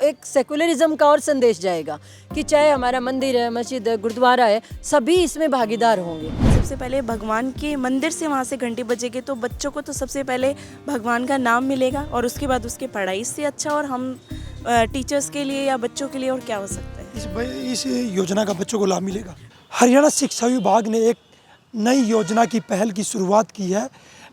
एक सेकुलरिज्म का और संदेश जाएगा कि चाहे हमारा मंदिर है, मस्जिद है, गुरुद्वारा है, सभी इसमें भागीदार होंगे। सबसे पहले भगवान के मंदिर से वहाँ से घंटी बजेगी तो बच्चों को तो सबसे पहले भगवान का नाम मिलेगा और उसके बाद उसके पढ़ाई से अच्छा और हम टीचर्स के लिए या बच्चों के लिए और क्या हो सकता है। इस योजना का बच्चों को लाभ मिलेगा। हरियाणा शिक्षा विभाग ने एक नई योजना की पहल की शुरुआत की है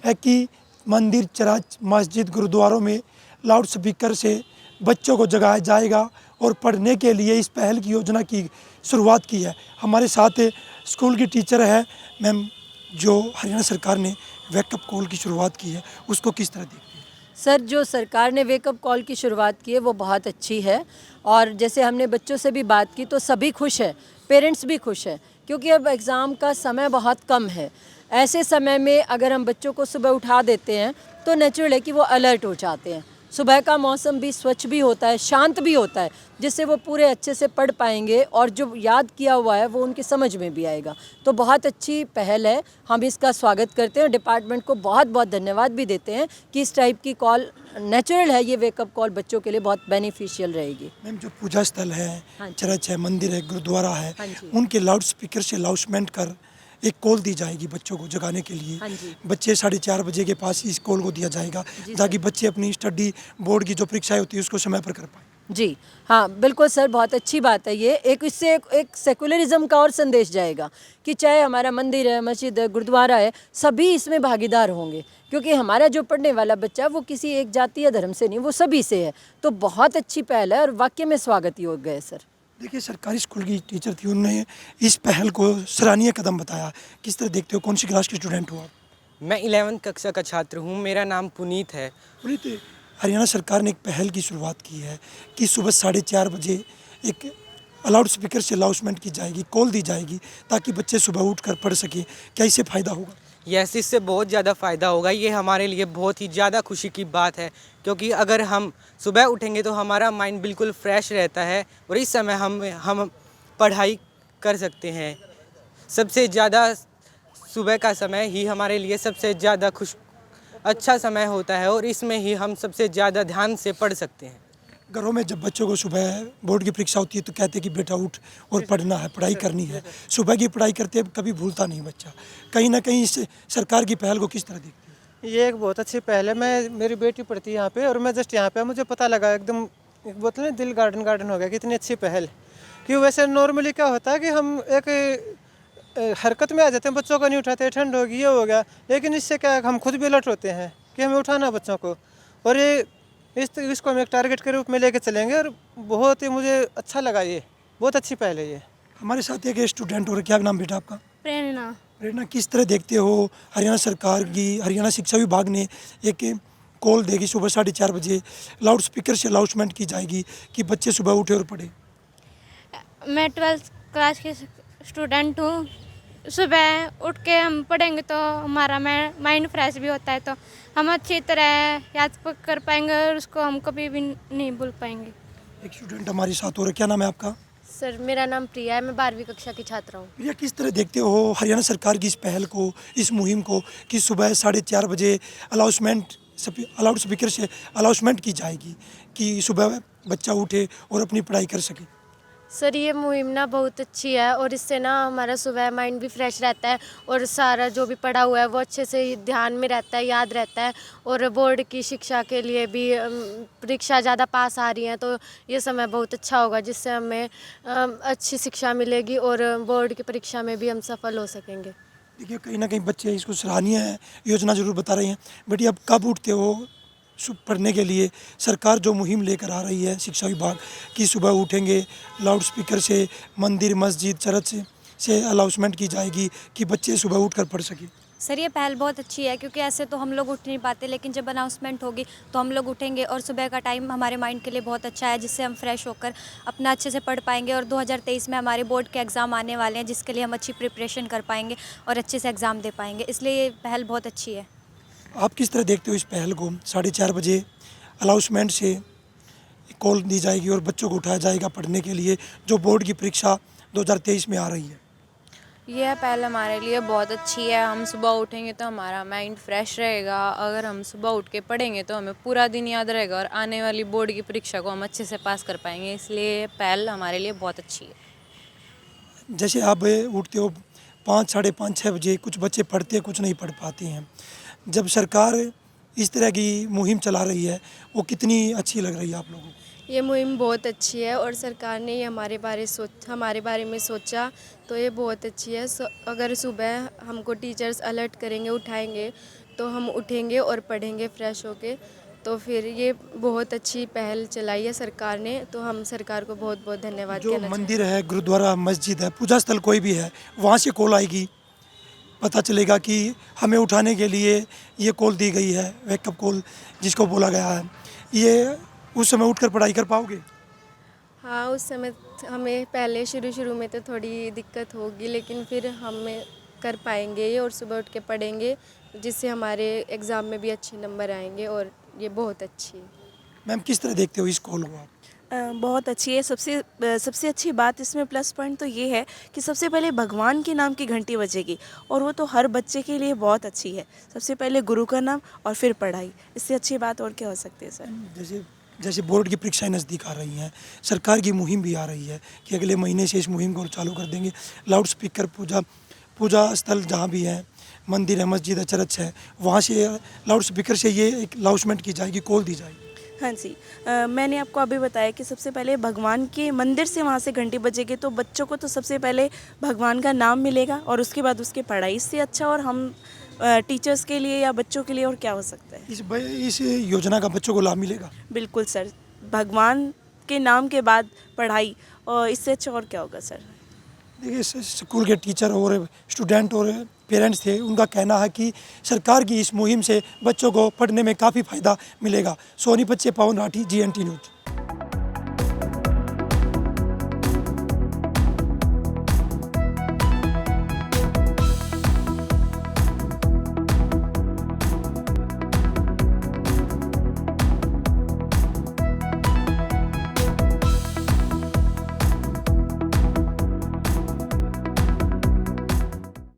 कि मंदिर, चर्च, मस्जिद, गुरुद्वारों में लाउड स्पीकर से बच्चों को जगाया जाएगा और पढ़ने के लिए इस पहल की योजना की शुरुआत की है। हमारे साथ स्कूल की टीचर है मैम, जो हरियाणा सरकार ने वेकअप कॉल की शुरुआत की है, उसको किस तरह देखती है? सर, जो सरकार ने वेकअप कॉल की शुरुआत की है वो बहुत अच्छी है और जैसे हमने बच्चों से भी बात की तो सभी खुश है, पेरेंट्स भी खुश है, क्योंकि अब एग्ज़ाम का समय बहुत कम है। ऐसे समय में अगर हम बच्चों को सुबह उठा देते हैं तो नेचुरल है कि वो अलर्ट हो जाते हैं। सुबह का मौसम भी स्वच्छ भी होता है, शांत भी होता है, जिससे वो पूरे अच्छे से पढ़ पाएंगे और जो याद किया हुआ है वो उनकी समझ में भी आएगा। तो बहुत अच्छी पहल है, हम इसका स्वागत करते हैं। डिपार्टमेंट को बहुत बहुत धन्यवाद भी देते हैं कि इस टाइप की कॉल नेचुरल है, ये वेकअप कॉल बच्चों के लिए बहुत बेनिफिशियल रहेगी। मैम, जो पूजा स्थल है, हाँ जी। चर्च है, मंदिर है, गुरुद्वारा है, हाँ जी। उनके लाउड स्पीकर से अनाउंसमेंट कर एक कॉल दी जाएगी बच्चों को जगाने के लिए। हाँ जी। बच्चे 4:30 बजे के पास इस कॉल को दिया जाएगा ताकि बच्चे अपनी स्टडी बोर्ड की जो परीक्षाएं होती है उसको समय पर कर पाए। जी हाँ, बिल्कुल सर, बहुत अच्छी बात है ये। इससे एक सेकुलरिज्म का और संदेश जाएगा कि चाहे हमारा मंदिर है, मस्जिद है, गुरुद्वारा है, सभी इसमें भागीदार होंगे, क्योंकि हमारा जो पढ़ने वाला बच्चा है वो किसी एक जाति या धर्म से नहीं, वो सभी से है। तो बहुत अच्छी पहल है और वाकई में स्वागत योग्य है सर। देखिए, सरकारी स्कूल की टीचर थी, उन्होंने इस पहल को सराहनीय कदम बताया। किस तरह देखते हो? कौन सी क्लास के स्टूडेंट हो आप? मैं 11वीं कक्षा का छात्र हूँ। मेरा नाम पुनीत है। पुनीत, हरियाणा सरकार ने एक पहल की शुरुआत की है कि सुबह 4:30 बजे एक लाउड स्पीकर से अनाउंसमेंट की जाएगी, कॉल दी जाएगी ताकि बच्चे सुबह उठकर पढ़ सकें। क्या इससे फ़ायदा होगा? यस, इससे बहुत ज़्यादा फ़ायदा होगा। ये हमारे लिए बहुत ही ज़्यादा खुशी की बात है, क्योंकि अगर हम सुबह उठेंगे तो हमारा माइंड बिल्कुल फ्रेश रहता है और इस समय हम पढ़ाई कर सकते हैं। सबसे ज़्यादा सुबह का समय ही हमारे लिए सबसे ज़्यादा अच्छा समय होता है और इसमें ही हम सबसे ज़्यादा ध्यान से पढ़ सकते हैं। घरों में जब बच्चों को सुबह बोर्ड की परीक्षा होती है तो कहते हैं कि बेटा उठ और पढ़ना है, पढ़ाई करनी है। सुबह की पढ़ाई करते हैं, कभी भूलता नहीं बच्चा। कहीं ना कहीं इस सरकार की पहल को किस तरह देखते हैं? ये एक बहुत अच्छी पहल है। मेरी बेटी पढ़ती है यहाँ पे और मैं जस्ट यहाँ पे, मुझे पता लगा एकदम एक बोलते हैं दिल गार्डन हो गया कि इतनी अच्छी पहल। कि वैसे नॉर्मली क्या होता है कि हम एक हरकत में आ जाते हैं, बच्चों को नहीं उठाते, ठंड होगी, ये हो गया, लेकिन इससे क्या है हम खुद भी अलर्ट होते हैं कि हमें उठाना बच्चों को, और ये इसको हम एक टारगेट के रूप में लेके चलेंगे और बहुत ही मुझे अच्छा लगा। ये बहुत अच्छी पहल है ये। हमारे साथ एक स्टूडेंट और क्या नाम बेटा आपका? प्रेरणा। प्रेरणा, किस तरह देखते हो हरियाणा सरकार की, हरियाणा शिक्षा विभाग ने एक कॉल देगी सुबह 4:30 बजे, लाउड स्पीकर से अनाउंसमेंट की जाएगी कि बच्चे सुबह उठे और पढ़े? मैं 12th क्लास की स्टूडेंट हूँ। सुबह उठ के हम पढ़ेंगे तो हमारा माइंड फ्रेश भी होता है, तो हम अच्छी तरह याद कर पाएंगे और उसको हम कभी भी नहीं भूल पाएंगे। एक स्टूडेंट हमारे साथ और क्या नाम है आपका? सर, मेरा नाम प्रिया है, मैं 12वीं कक्षा की छात्रा हूँ। प्रिया, किस तरह देखते हो हरियाणा सरकार की इस पहल को, इस मुहिम को कि सुबह 4:30 बजे लाउड स्पीकर से अनाउंसमेंट की जाएगी कि सुबह बच्चा उठे और अपनी पढ़ाई कर सके? सर, ये मुहिम ना बहुत अच्छी है और इससे ना हमारा सुबह माइंड भी फ्रेश रहता है और सारा जो भी पढ़ा हुआ है वो अच्छे से ध्यान में रहता है, याद रहता है, और बोर्ड की शिक्षा के लिए भी परीक्षा ज़्यादा पास आ रही हैं तो ये समय बहुत अच्छा होगा, जिससे हमें अच्छी शिक्षा मिलेगी और बोर्ड की परीक्षा में भी हम सफल हो सकेंगे। देखिए, कहीं ना कहीं बच्चे इसको सराहनीय योजना जरूर बता रही हैं। बेटी, अब कब उठते हो पढ़ने के लिए? सरकार जो मुहिम लेकर आ रही है शिक्षा विभाग की, सुबह उठेंगे, लाउड स्पीकर से मंदिर, मस्जिद, चर्च से अनाउंसमेंट की जाएगी कि बच्चे सुबह उठकर पढ़ सकें। सर, ये पहल बहुत अच्छी है, क्योंकि ऐसे तो हम लोग उठ नहीं पाते, लेकिन जब अनाउंसमेंट होगी तो हम लोग उठेंगे और सुबह का टाइम हमारे माइंड के लिए बहुत अच्छा है, जिससे हम फ्रेश होकर अपना अच्छे से पढ़ पाएंगे। और 2023 में हमारे बोर्ड के एग्ज़ाम आने वाले हैं, जिसके लिए हम अच्छी प्रिपरेशन कर पाएंगे और अच्छे से एग्ज़ाम दे पाएंगे, इसलिए ये पहल बहुत अच्छी है। आप किस तरह देखते हो इस पहल को? 4:30 बजे अनाउंसमेंट से कॉल दी जाएगी और बच्चों को उठाया जाएगा पढ़ने के लिए, जो बोर्ड की परीक्षा 2023 में आ रही है। यह पहल हमारे लिए बहुत अच्छी है। हम सुबह उठेंगे तो हमारा माइंड फ्रेश रहेगा। अगर हम सुबह उठ के पढ़ेंगे तो हमें पूरा दिन याद रहेगा और आने वाली बोर्ड की परीक्षा को हम अच्छे से पास कर पाएंगे। इसलिए ये पहल हमारे लिए बहुत अच्छी है। जैसे आप उठते हो 5, साढ़े 5, 6 बजे, कुछ बच्चे पढ़ते हैं, कुछ नहीं पढ़ पाते हैं। जब सरकार इस तरह की मुहिम चला रही है, वो कितनी अच्छी लग रही है आप लोगों को? ये मुहिम बहुत अच्छी है और सरकार ने ये हमारे बारे में सोचा तो ये बहुत अच्छी है। अगर सुबह हमको टीचर्स अलर्ट करेंगे, उठाएंगे तो हम उठेंगे और पढ़ेंगे फ्रेश होके। तो फिर ये बहुत अच्छी पहल चलाई है सरकार ने, तो हम सरकार को बहुत बहुत धन्यवाद जो कहना मंदिर है, गुरुद्वारा, मस्जिद है, पूजा स्थल कोई भी है, वहाँ से कॉल आएगी, पता चलेगा कि हमें उठाने के लिए ये कॉल दी गई है, वेकअप कॉल जिसको बोला गया है। ये उस समय उठकर पढ़ाई कर पाओगे? हाँ, उस समय हमें पहले शुरू में तो थोड़ी दिक्कत होगी, लेकिन फिर हमें कर पाएंगे ये और सुबह उठ के पढ़ेंगे, जिससे हमारे एग्ज़ाम में भी अच्छे नंबर आएंगे और ये बहुत अच्छी है। मैम, किस तरह देखते हो इस कॉल को आप? बहुत अच्छी है। सबसे अच्छी बात इसमें प्लस पॉइंट तो ये है कि सबसे पहले भगवान के नाम की घंटी बजेगी और वो तो हर बच्चे के लिए बहुत अच्छी है। सबसे पहले गुरु का नाम और फिर पढ़ाई। इससे अच्छी बात और क्या हो सकती है सर? जैसे बोर्ड की परीक्षाएं नज़दीक आ रही हैं, सरकार की मुहिम भी आ रही है कि अगले महीने से इस मुहिम को चालू कर देंगे। लाउड स्पीकर पूजा स्थल जहाँ भी हैं, मंदिर है, मस्जिद है, चर्च है, वहाँ से लाउड स्पीकर से ये एक अनाउंसमेंट की जाएगी, कॉल दी जाएगी। हाँ जी, मैंने आपको अभी बताया कि सबसे पहले भगवान के मंदिर से वहाँ से घंटी बजेगी तो बच्चों को तो सबसे पहले भगवान का नाम मिलेगा और उसके बाद उसकी पढ़ाई। इससे अच्छा और हम टीचर्स के लिए या बच्चों के लिए और क्या हो सकता है? इस योजना का बच्चों को लाभ मिलेगा? बिल्कुल सर, भगवान के नाम के बाद पढ़ाई, और इससे अच्छा और क्या होगा सर? देखिए, स्कूल के टीचर और स्टूडेंट और पेरेंट्स थे, उनका कहना है कि सरकार की इस मुहिम से बच्चों को पढ़ने में काफ़ी फ़ायदा मिलेगा। सोनीपत से पवन राठी, GNT न्यूज़।